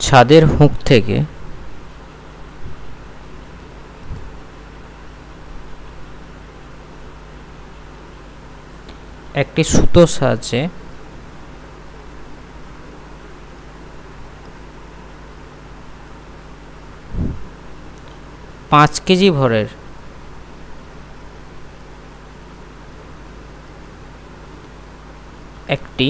ছাদের হুক থেকে একটি সুতোর সাহায্যে 5 কেজি ভরের একটি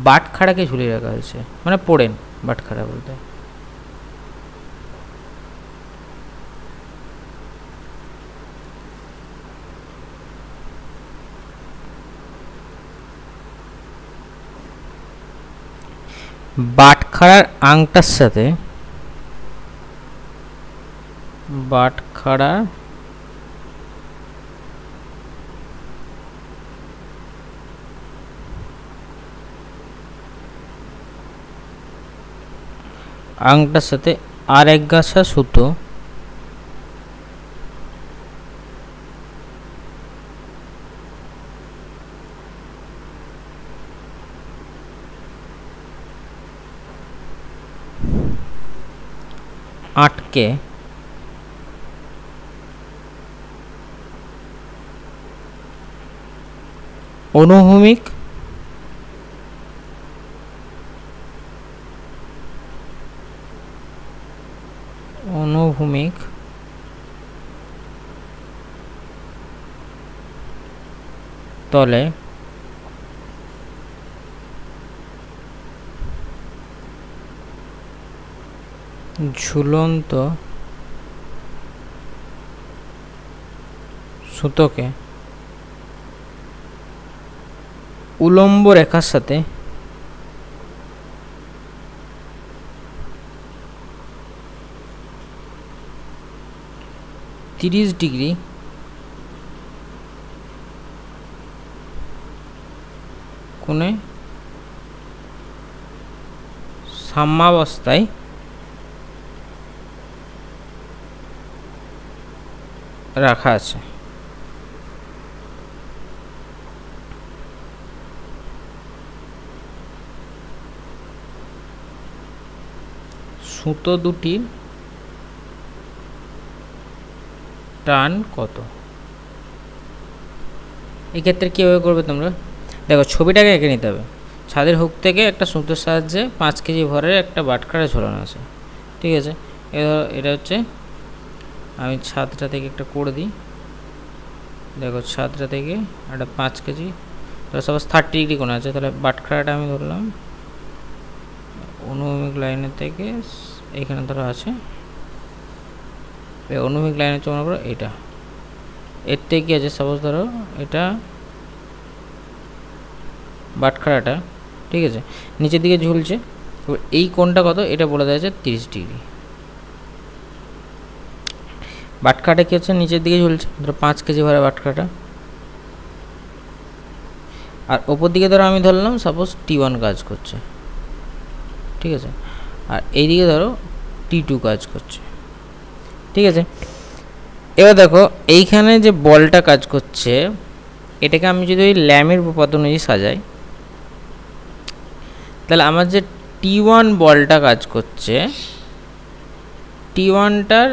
বাটখারাকে ঝুলিয়ে রাখা হয়েছে, মানে পড়েন বাটখারা বলতে। বাটখারার আংটার সাথে বাটখারার আংটার সাথে আর এক গাছা সুতো আটকে অনুভূমিক তলে ঝুলন্ত সুতোকে উলম্ব রেখার সাথে 30 ডিগ্রি কোণে সাম্যাবস্থায় রাখা আছে। সুতো দুটির টান কত? এক্ষেত্রে কীভাবে করবে তোমরা দেখো, ছবিটাকে এঁকে নিতে হবে। ছাদের হুক থেকে একটা সুতোর সাহায্যে 5 কেজি ভরের একটা বাটখারা ঝোলানো আছে, ঠিক আছে। এটা হচ্ছে, আমি ছাদটা থেকে একটা করে দিই। দেখো ছাদটা থেকে একটা 5 কেজি, তাহলে সাপোজ 30 ডিগ্রি কোণ আছে, তাহলে বাটখারাটা আমি ধরলাম অনুভূমিক লাইনের থেকে এইখানে ধরো আছে, অনুভূমিক লাইনের চলনা করো এটা, এর থেকে কী আছে, সাপোজ ধরো এটা বাটখারাটা, ঠিক আছে, নিচের দিকে ঝুলছে। এই কোণটা কত এটা বলে দেওয়া আছে 30 ডিগ্রি। বাটখারাটা কী হচ্ছে, নিচের দিকে ঝুলছে, ধরো 5 কেজি ভরে বাটখারাটা। আর ওপর দিকে ধরো আমি ধরলাম সাপোজ T1 কাজ করছে, ঠিক আছে, আর এইদিকে ধরো T2 কাজ করছে, ঠিক আছে। এবার দেখো এইখানে যে বলটা কাজ করছে, এটাকে আমি যদি ওই ল্যামের উপপাদ্য অনুযায়ী সাজাই, তাহলে আমার যে T1 বলটা কাজ করছে, T1টার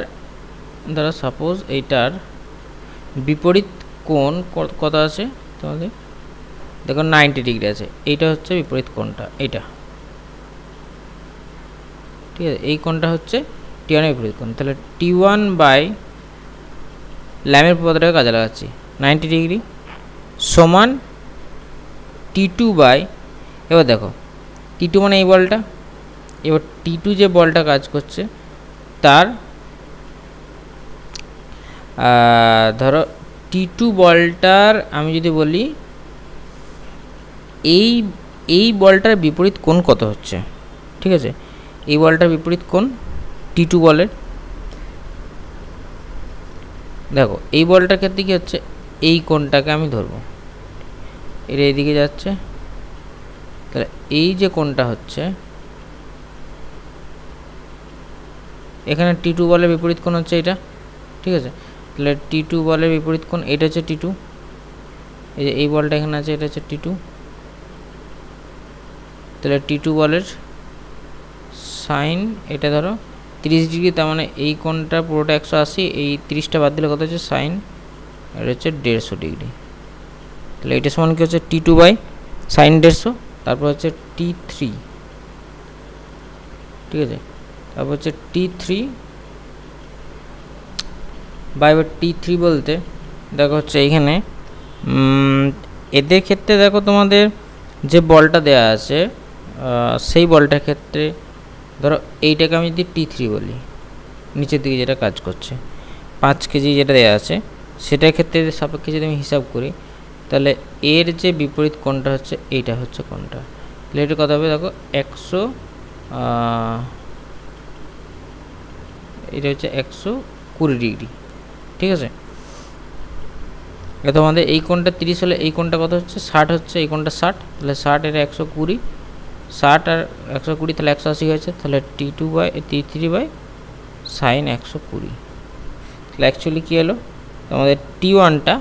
ধরো সাপোজ এইটার বিপরীত কোণ কত আছে তোমাদের, দেখো 90 ডিগ্রি আছে, এইটা হচ্ছে বিপরীত কোণটা, এইটা, ঠিক আছে। এই কোণটা হচ্ছে T1 এর বিপরীত কোণ, তাহলে T1 বাই ল্যামের উপপাদ্যটাকে কাজে লাগাচ্ছি, 90 ডিগ্রি সমান T2 বাই, এবার দেখো T2 মানে এই বলটা, এবার T2 যে বলটা কাজ করছে তার ধরো T2 বলটার আমি যদি বলি এই বলটার বিপরীত কোণ কত হচ্ছে, ঠিক আছে, এই বলটার বিপরীত কোণ T2 বলের। দেখো এই বলটার ক্ষেত্রে কী হচ্ছে, এই কোণটাকে আমি ধরবো, এটা এইদিকে যাচ্ছে, তাহলে এই যে কোণটা হচ্ছে, এখানে T2 বলের বিপরীত কোণ হচ্ছে এটা, ঠিক আছে। তাহলে T2 বলের বিপরীত কোণ এটা হচ্ছে T2, এই যে এই বলটা এখানে আছে, এটা হচ্ছে T2, তাহলে T2 বলের সাইন এটা ধরো 30 ডিগ্রি, তার মানে এই কোণটা পুরোটা 180, এই 30টা বাদ দিলে কত হচ্ছে সাইন, এটা হচ্ছে 150 ডিগ্রি। তাহলে এটা সমান কি হচ্ছে T2 বাই সাইন 150, তারপর হচ্ছে T3, ঠিক আছে, তারপর হচ্ছে T3 বাই T3 বলতে দেখো হচ্ছে এইখানে এদের ক্ষেত্রে দেখো তোমাদের যে বলটা দেয়া আছে সেই বলটার ক্ষেত্রে ধরো এইটাকে আমি যদি T3 বলি, নিচের দিকে যেটা কাজ করছে 5 কেজি যেটা দেওয়া আছে, সেটার ক্ষেত্রে সাপেক্ষে যদি আমি হিসাব করি, তাহলে এর যে বিপরীত কোণটা হচ্ছে এইটা হচ্ছে কোণটা, তাহলে এটা কত হবে দেখো 100, এটা হচ্ছে 120 ডিগ্রি, ঠিক আছে। এটা তোমাদের এই কোণটা 30 হলে এই কোণটা কত হচ্ছে 60 হচ্ছে, এই কোণটা 60, তাহলে 60 এটা 120, 60 আর 120 তাহলে 180 হয়েছে, তাহলে T2 by T3 by sine 120। তাহলে অ্যাকচুয়ালি কী হলো তোমাদের T1টা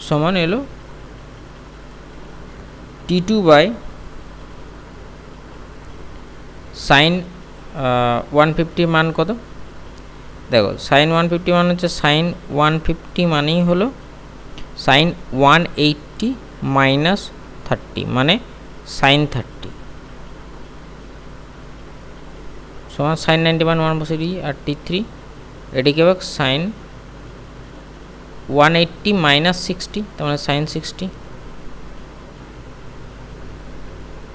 সমান এলো T2 বাই সাইন 150 মান কত দেখো, সাইন 150 মান হচ্ছে সাইন 150 মানেই হলো সাইন 180 মাইনাস 30 মানে সাইন 30 সমান সাইন 90 মান 1 বসে দিই, আর T3 এটিকে হবে সাইন 180 মাইনাস 60, তার মানে সাইন 60,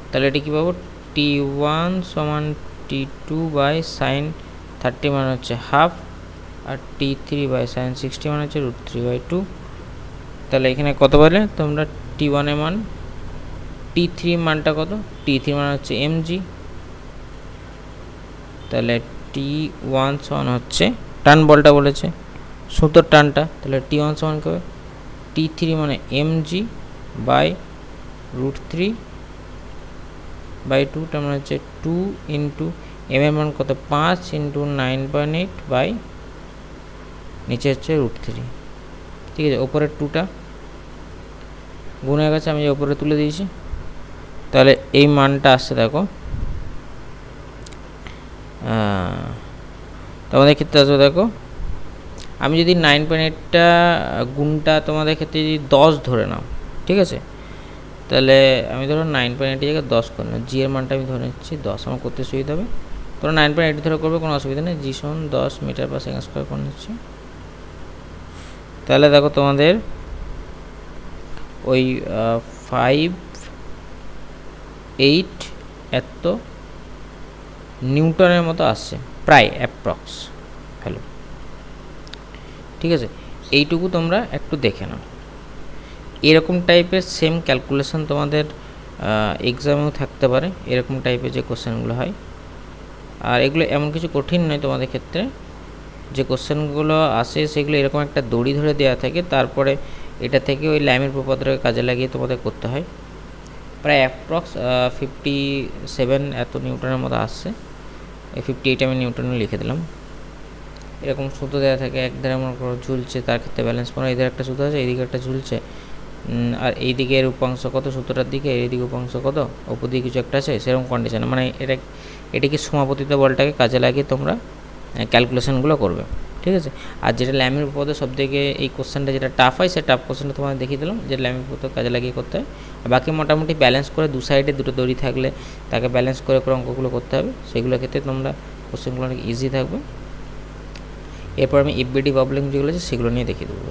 তাহলে এটি কী পাবো T1 সমান T2 বাই সাইন 30 মানে হচ্ছে half, R T3 by sine 60 মানে হচ্ছে √3/2। তাহলে এখানে কত বলে তোমরা T1 এর মান, T3 মানটা কত, T3 মান হচ্ছে mg, তাহলে T1 সমান হচ্ছে টান বলটা বলেছে সুতোর টানটা, তাহলে T1 সমান কী হবে T3 মানে mg বাই √3/2, তার মানে হচ্ছে 2 ইন্টু m এর মান কত 5 ইন্টু 9.8 বাই নিচে হচ্ছে √3, ঠিক আছে। ওপরের 2টা গুণ হয়ে গেছে, আমি যে ওপরে তুলে দিয়েছি, তাহলে এই মানটা আসছে দেখো তোমাদের ক্ষেত্রে আসবে দেখো, আমি যদি 9.8টা গুণটা তোমাদের ক্ষেত্রে যদি 10 ধরে নাও, ঠিক আছে, তাহলে আমি ধরো 9.8 জায়গায় 10 করে নাও, জি এর মানটা আমি ধরে নিচ্ছি 10, আমার করতে সুবিধা হবে, তোমরা 9.8 ধরে করবে, কোনো অসুবিধা নেই, জি সমান 10 মিটার পার সেকেন্ড স্কোয়ার করে নিচ্ছি। তাহলে দেখো তোমাদের ওই 5.8 এত নিউটনের মতো আসছে প্রায় অ্যাপ্রক্স ভ্যালু, ঠিক আছে। এইটুকু তোমরা একটু দেখে নাও, এরকম টাইপের সেম ক্যালকুলেশন তোমাদের এক্সামেও থাকতে পারে, এরকম টাইপের যে কোশ্চেনগুলো হয়, আর এগুলো এমন কিছু কঠিন নয়, তোমাদের ক্ষেত্রে যে কোশ্চেনগুলো আসে সেগুলো এরকম একটা দড়ি ধরে দেওয়া থাকে, তারপরে এটা থেকে ওই ল্যামের প্রপাদ্রকে কাজে লাগিয়ে তোমাদের করতে হয়, প্রায় অ্যাপ্রক্স 57 এত নিউটনের মতো আসছে, 58 আমি নিউটনে লিখে দিলাম। এরকম সুতো দেওয়া থাকে, এক ধারে মনে করো ঝুলছে, তার ক্ষেত্রে ব্যালেন্স পড়া, এদের একটা সুতো আছে, এইদিকে একটা ঝুলছে, আর এই দিকের উপাংশ কত সুতোটার দিকে, এইদিকে উপাংশ কত, ওপর দিকে কিছু একটা আছে, সেরকম কন্ডিশনে মানে এটাকে সমাপতিত বলটাকে কাজে লাগিয়ে তোমরা ক্যালকুলেশনগুলো করবে, ঠিক আছে। আর যেটা ল্যামের উপপাদ্য সব থেকে এই কোশ্চেনটা যেটা টাফ হয়, সেই টাফ কোশ্চেনটা তোমাদের দেখিয়ে দিলাম, যে ল্যামের উপপাদ্য কাজে লাগিয়ে করতে হয়, আর বাকি মোটামুটি ব্যালেন্স করে দু সাইডে দুটো দড়ি থাকলে তাকে ব্যালেন্স করে করে অঙ্কগুলো করতে হবে, সেগুলোর ক্ষেত্রে তোমরা কোশ্চেনগুলো অনেক ইজি থাকবে। এরপর আমি এফবিডি প্রবলেম যেগুলো আছে সেগুলো নিয়ে দেখিয়ে দেবো।